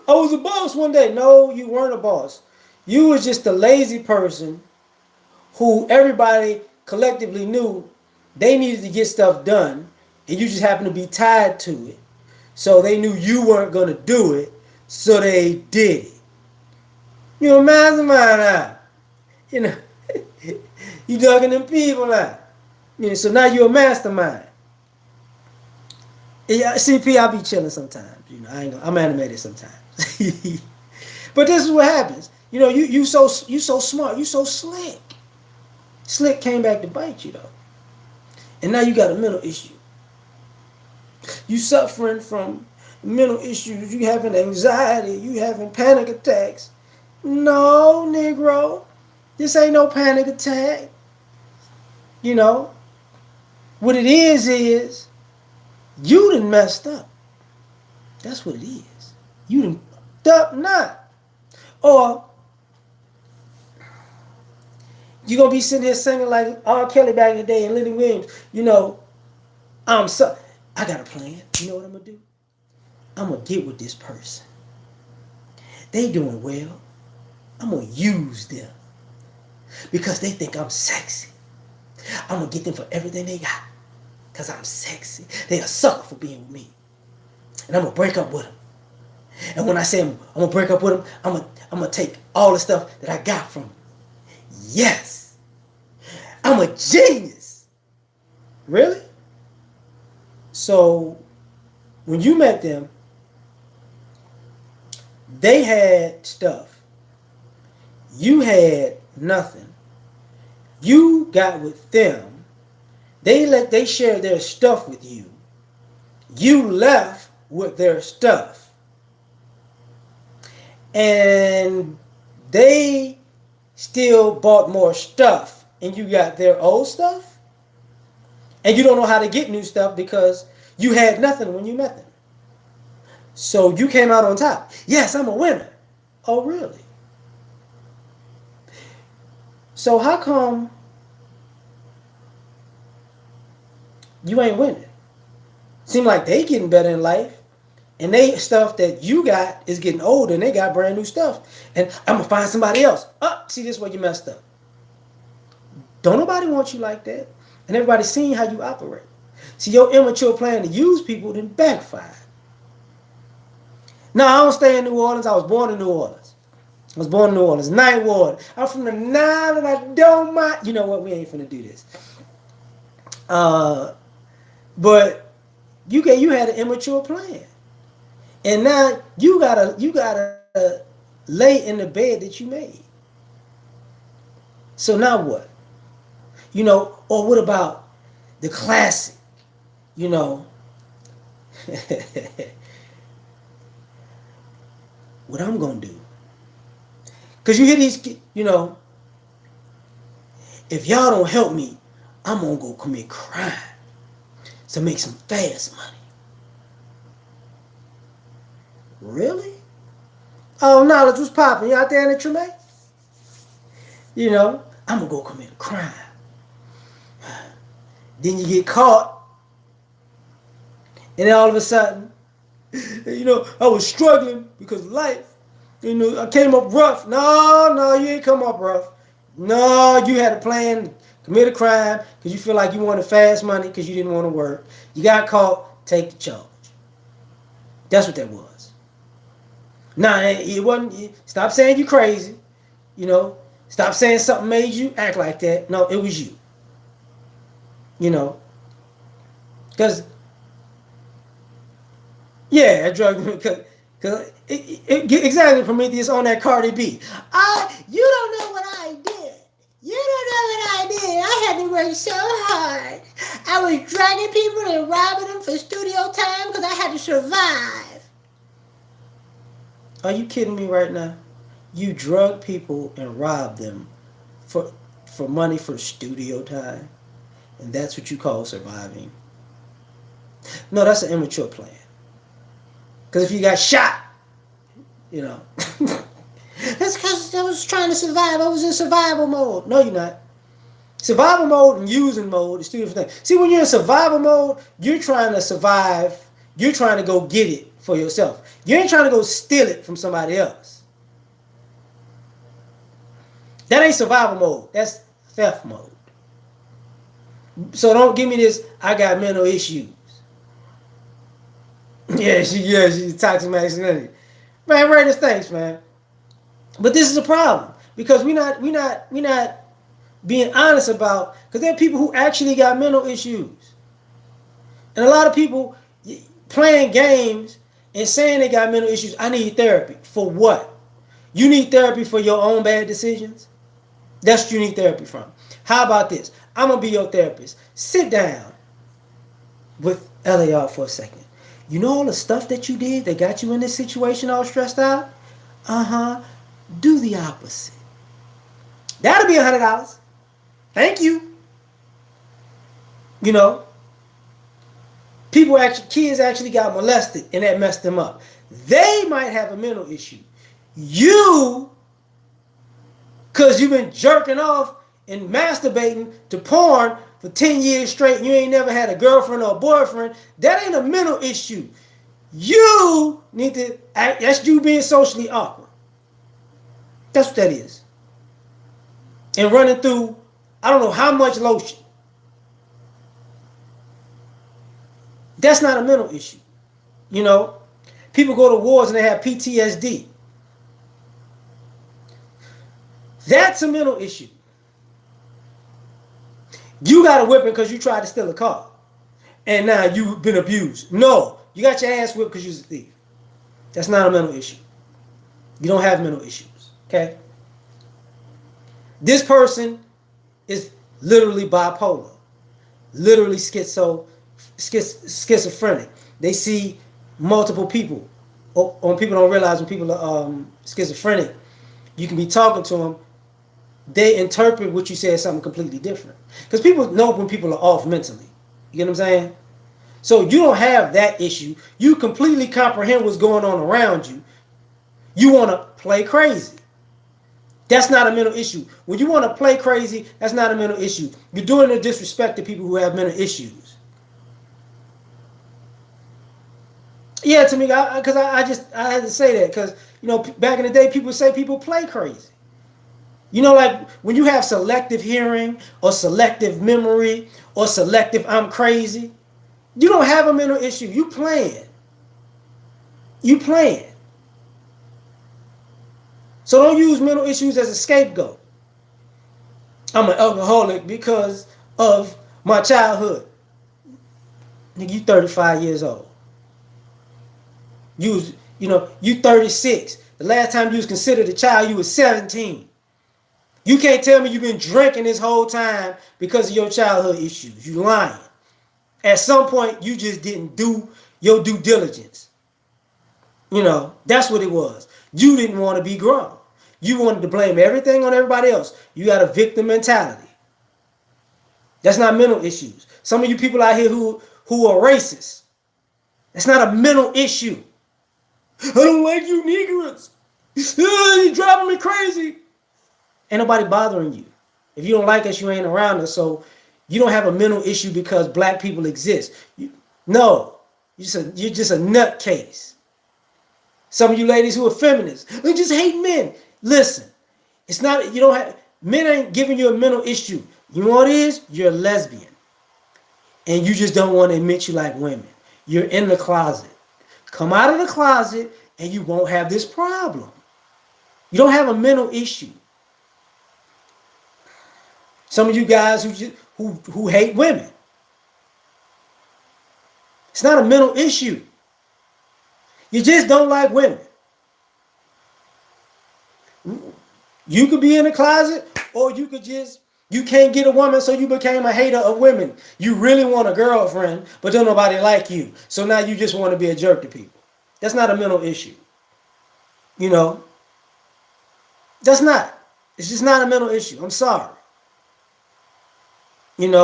was a boss one day. No, you weren't a boss. You was just a lazy person who everybody collectively knew they needed to get stuff done, and you just happened to be tied to it. So they knew you weren't going to do it, so they did it. You're a mastermind now. You ducking them people out. So now you're a mastermind. Yeah, CP, I be chilling sometimes. I'm animated sometimes. But this is what happens. You so smart, you so slick. Slick came back to bite you though. And now you got a mental issue. You suffering from mental issues. You having anxiety. You having panic attacks. No, Negro. This ain't no panic attack. What it is you done messed up. That's what it is. You done fucked up not. Or you gonna be sitting here singing like R. Kelly back in the day and Lenny Williams. I got a plan. You know what I'm gonna do? I'm gonna get with this person. They doing well. I'm gonna use them because they think I'm sexy. I'm gonna get them for everything they got because I'm sexy. They a sucker for being with me, and I'm gonna break up with them. And when I say I'm gonna break up with them, I'm gonna take all the stuff that I got from them. Yes, I'm a genius. Really? So when you met them, they had stuff. You had nothing. You got with them. They shared their stuff with you. You left with their stuff. And they still bought more stuff. And you got their old stuff. And you don't know how to get new stuff because you had nothing when you met them. So you came out on top. Yes, I'm a winner. Oh, really? So how come you ain't winning? Seem like they getting better in life, and they stuff that you got is getting older, and they got brand new stuff. And I'm gonna find somebody else. See, this is where you messed up. Don't nobody want you like that, and everybody's seeing how you operate. See, your immature plan to use people then backfired. No, I don't stay in New Orleans. I was born in New Orleans. Ninth Ward. I'm from the Nile and I don't mind. You know what? We ain't finna do this. But you had an immature plan. And now you gotta lay in the bed that you made. So now what? Or what about the classic? You know, what I'm gonna do? Cause you hear these, if y'all don't help me, I'm gonna go commit crime to make some fast money. Really? Oh, knowledge was popping. You out there in the Treme? I'm gonna go commit a crime. Then you get caught, and then all of a sudden, I was struggling because of life. I came up rough. No, you ain't come up rough. No, you had a plan to commit a crime because you feel like you wanted fast money because you didn't want to work. You got caught, take the charge. That's what that was. Nah, it wasn't. Stop saying you crazy. Stop saying something made you act like that. No, it was you. Because yeah, drug because exactly Prometheus on that Cardi B. You don't know what I did. You don't know what I did. I had to work so hard. I was dragging people and robbing them for studio time because I had to survive. Are you kidding me right now? You drug people and robbed them for money for studio time, and that's what you call surviving? No, that's an immature plan. Because if you got shot, that's because I was trying to survive. I was in survival mode. No, you're not. Survival mode and using mode is two different things. See, when you're in survival mode, you're trying to survive. You're trying to go get it for yourself. You ain't trying to go steal it from somebody else. That ain't survival mode. That's theft mode. So don't give me this, I got mental issues. Yeah, she's toxic masculinity. Man, Raiders, thanks, man. But this is a problem because we not being honest about, because there are people who actually got mental issues, and a lot of people playing games and saying they got mental issues. I need therapy for what? You need therapy for your own bad decisions. That's what you need therapy from. How about this? I'm gonna be your therapist. Sit down with L.A.R. for a second. You know all the stuff that you did that got you in this situation all stressed out? Do the opposite. That'll be $100. Thank you. Kids actually got molested and that messed them up. They might have a mental issue. You, because you've been jerking off and masturbating to porn for 10 years straight and you ain't never had a girlfriend or a boyfriend, that ain't a mental issue. You need to act, that's you being socially awkward. That's what that is. And running through, I don't know how much lotion. That's not a mental issue. People go to wars and they have PTSD. That's a mental issue. You got a whipping because you tried to steal a car. And now you've been abused. No, you got your ass whipped because you're a thief. That's not a mental issue. You don't have mental issues. Okay? This person is literally bipolar. Literally schizophrenic. They see multiple people. Or people don't realize when people are schizophrenic, you can be talking to them, they interpret what you say as something completely different. Because people know when people are off mentally. You get what I'm saying? So you don't have that issue. You completely comprehend what's going on around you. You want to play crazy. That's not a mental issue. When you want to play crazy, that's not a mental issue. You're doing a disrespect to people who have mental issues. Yeah, to me, because I had to say that because back in the day, people say people play crazy. Like when you have selective hearing or selective memory or selective I'm crazy, you don't have a mental issue. You playing. So don't use mental issues as a scapegoat. I'm an alcoholic because of my childhood. Nigga, you 35 years old. You 36. The last time you was considered a child, you was 17. You can't tell me you've been drinking this whole time because of your childhood issues. You lying. At some point, you just didn't do your due diligence. That's what it was. You didn't want to be grown. You wanted to blame everything on everybody else. You got a victim mentality. That's not mental issues. Some of you people out here who are racist. That's not a mental issue. I don't like you Negroes. You're driving me crazy. Ain't nobody bothering you. If you don't like us, you ain't around us. So you don't have a mental issue because black people exist. No, you're just a nutcase. Some of you ladies who are feminists, they just hate men. Listen, it's not, you don't have, men ain't giving you a mental issue. You know what it is? You're a lesbian. And you just don't want to admit you like women. You're in the closet. Come out of the closet and you won't have this problem. You don't have a mental issue. Some of you guys who hate women. It's not a mental issue. You just don't like women. You could be in the closet, or you can't get a woman, so you became a hater of women. You really want a girlfriend, but don't nobody like you. So now you just want to be a jerk to people. That's not a mental issue. That's not. It's just not a mental issue. I'm sorry. You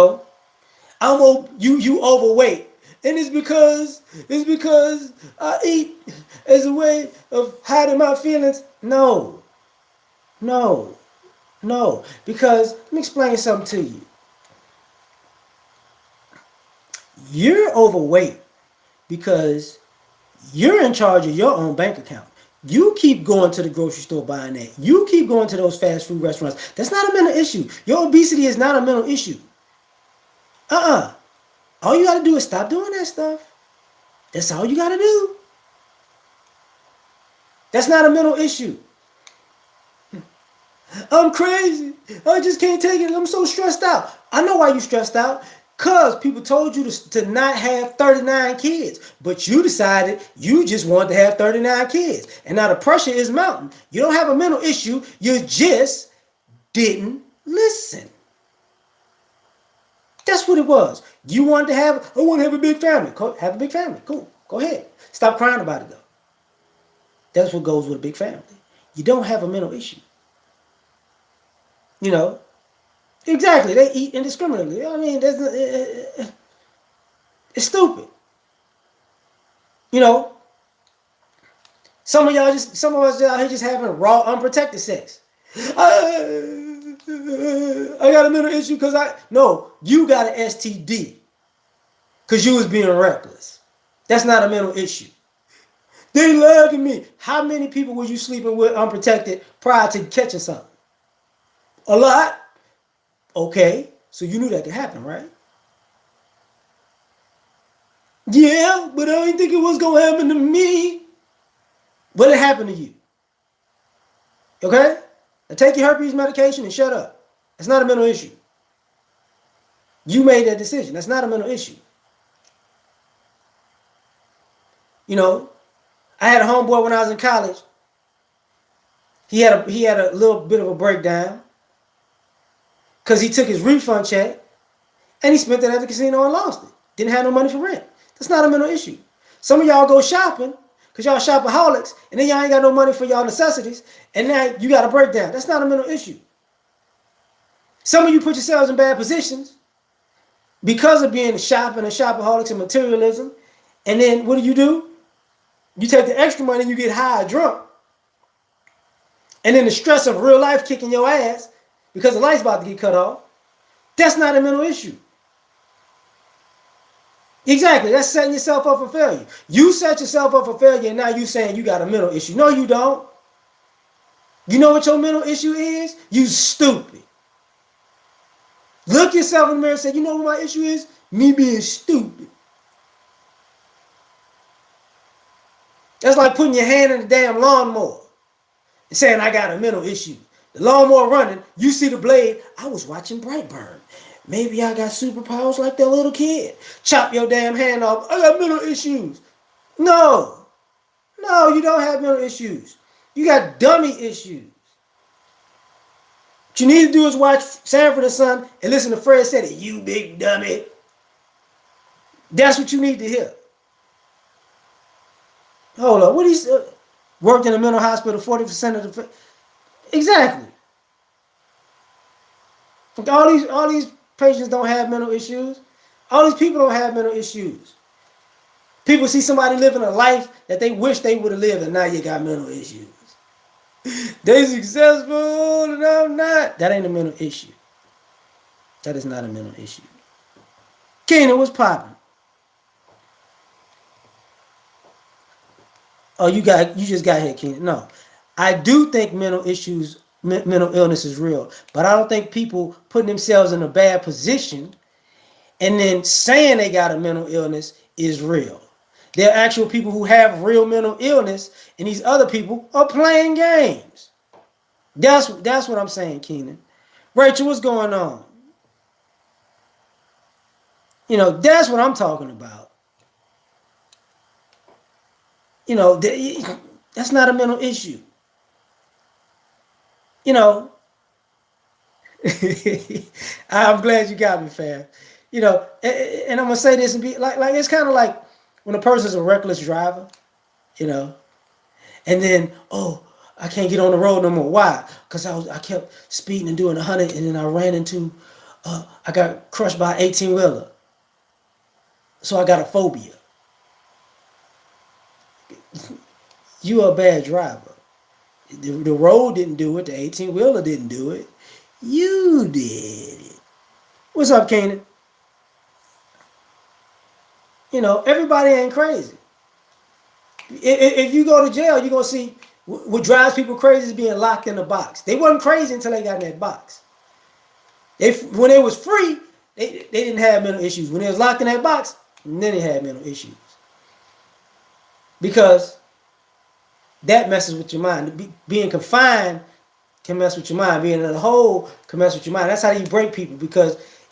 overweight. And it's because I eat as a way of hiding my feelings. No. Because let me explain something to you. You're overweight because you're in charge of your own bank account. You keep going to the grocery store buying that. You keep going to those fast food restaurants. That's not a mental issue. Your obesity is not a mental issue. All you got to do is stop doing that stuff. That's all you got to do. That's not a mental issue. I'm crazy. I just can't take it. I'm so stressed out. I know why you're stressed out. Because people told you to not have 39 kids. But you decided you just wanted to have 39 kids. And now the pressure is mounting. You don't have a mental issue. You just didn't listen. That's what it was. I want to have a big family. Have a big family. Cool. Go ahead. Stop crying about it, though. That's what goes with a big family. You don't have a mental issue. Exactly. They eat indiscriminately. I mean, it's stupid. Some of us out here just having raw, unprotected sex. I got a mental issue because you got an STD because you was being reckless. That's not a mental issue. They lied to me. How many people were you sleeping with unprotected prior to catching something? A lot. Okay, so you knew that could happen, right? Yeah, but I didn't think it was going to happen to me. But it happened to you. Okay? Now take your herpes medication and shut up. It's not a mental issue. You made that decision. That's not a mental issue. I had a homeboy when I was in college. He had a little bit of a breakdown because he took his refund check and he spent it at the casino and lost it. Didn't have no money for rent. That's not a mental issue. Some of y'all go shopping because y'all shopaholics and then y'all ain't got no money for y'all necessities and now you got a breakdown. That's not a mental issue. Some of you put yourselves in bad positions because of being shopping and shopaholics and materialism. And then what do? You take the extra money and you get high or drunk. And then the stress of real life kicking your ass because the light's about to get cut off. That's not a mental issue. Exactly. That's setting yourself up for failure. You set yourself up for failure and now you saying you got a mental issue. No, you don't. You know what your mental issue is? You stupid. Look yourself in the mirror and say, you know what my issue is? Me being stupid. That's like putting your hand in the damn lawnmower and saying, I got a mental issue. The lawnmower running, you see the blade. I was watching Brightburn. Maybe I got superpowers like that little kid. Chop your damn hand off. I got mental issues. No, you don't have mental issues. You got dummy issues. What you need to do is watch Sanford and Son and listen to Fred say it. You big dummy. That's what you need to hear. Hold up. What he worked in a mental hospital 40% of the. Exactly. All these patients don't have mental issues. All these people don't have mental issues. People see somebody living a life that they wish they would have lived, and now you got mental issues. They successful and I'm not. That ain't a mental issue. That is not a mental issue. Keenan, what's popping? Oh, you just got hit, Keenan. No, I do think mental issues, mental illness is real, but I don't think people putting themselves in a bad position and then saying they got a mental illness is real. There are actual people who have real mental illness, and these other people are playing games. That's what I'm saying, Keenan. Rachel, what's going on? That's what I'm talking about. You know, that's not a mental issue. You know, I'm glad you got me, fam. And I'm gonna say this and be like it's kind of like when a person's a reckless driver, you know, and then I can't get on the road no more. Why? Because I kept speeding and doing 100, and then I ran into I got crushed by an 18-wheeler, so I got a phobia. You are a bad driver. The road didn't do it. The 18-wheeler didn't do it. You did it. What's up, Kanan? Everybody ain't crazy. If you go to jail, you're going to see what drives people crazy is being locked in a box. They wasn't crazy until they got in that box. When they was free, they didn't have mental issues. When they was locked in that box, then they had mental issues. Because that messes with your mind. Being confined can mess with your mind. Being in a hole can mess with your mind. That's how you break people.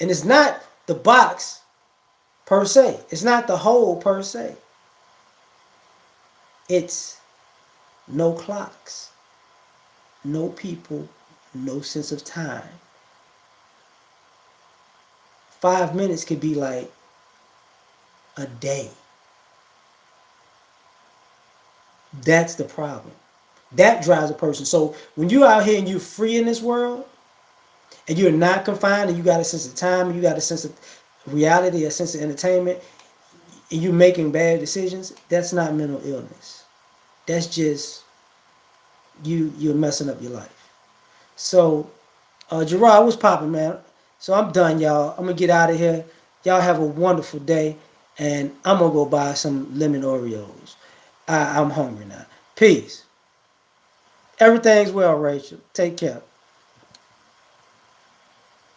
And it's not the box per se. It's not the hole per se. It's no clocks, no people, no sense of time. 5 minutes could be like a day. That's the problem. That drives a person. So when you're out here and you're free in this world, and you're not confined, and you got a sense of time, and you got a sense of reality, a sense of entertainment, and you're making bad decisions, that's not mental illness. That's just you're messing up your life. So, Gerard, what's popping, man? So I'm done, y'all. I'm gonna get out of here. Y'all have a wonderful day, and I'm gonna go buy some lemon Oreos. I'm hungry now. Peace. Everything's well, Rachel. Take care.